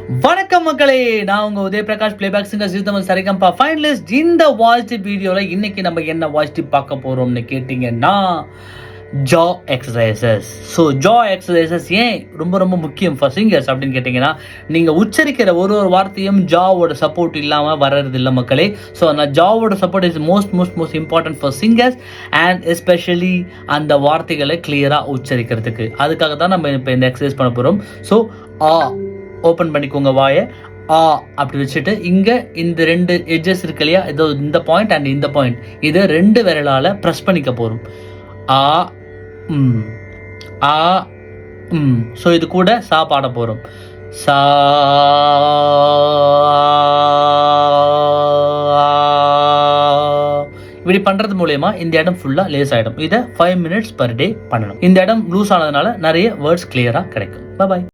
வணக்கம் மக்களே, நான் உங்க உதய Prakash playback singer ஜீதமல் Sarigamapa finalist. இந்த வாய்ஸ் வீடியோவில் இன்னைக்கு நம்ம என்ன வாய்ஸ் பார்க்க போறோம்னு கேட்டிங்கன்னா ஜா எக்ஸசைசஸ். ஸோ ஜா எக்ஸசைசஸ் ஏன் ரொம்ப ரொம்ப முக்கியம் ஃபார் சிங்கர்ஸ் அப்படின்னு கேட்டிங்கன்னா, நீங்கள் உச்சரிக்கிற ஒரு வார்த்தையும் ஜாவோட சப்போர்ட் இல்லாமல் வர்றது இல்லை மக்களே. ஸோ அந்த ஜாவோட support is most important for singers and especially அந்த வார்த்தைகளை கிளியராக உச்சரிக்கிறதுக்கு. அதுக்காக தான் நம்ம இப்போ இந்த எக்ஸசைஸ் பண்ண போகிறோம். ஸோ ஓப்பன் பண்ணிக்கோங்க வாயை. அப்படி வச்சுட்டு இங்கே இந்த ரெண்டு எட்ஜஸ் இருக்கு இல்லையா, இதோ இந்த பாயிண்ட் அண்ட் இந்த பாயிண்ட், இதை ரெண்டு விரலால் ப்ரெஸ் பண்ணிக்க போகிறோம். ஸோ இது கூட சா பாட போகிறோம். சா இப்படி பண்ணுறது மூலயமா இந்த இடம் ஃபுல்லாக லேஸ் ஆகிடும். இதை 5 minutes per day பண்ணணும். இந்த இடம் லூஸ் ஆனதுனால நிறைய வேர்ட்ஸ் கிளியராக கிடைக்கும். பாய்.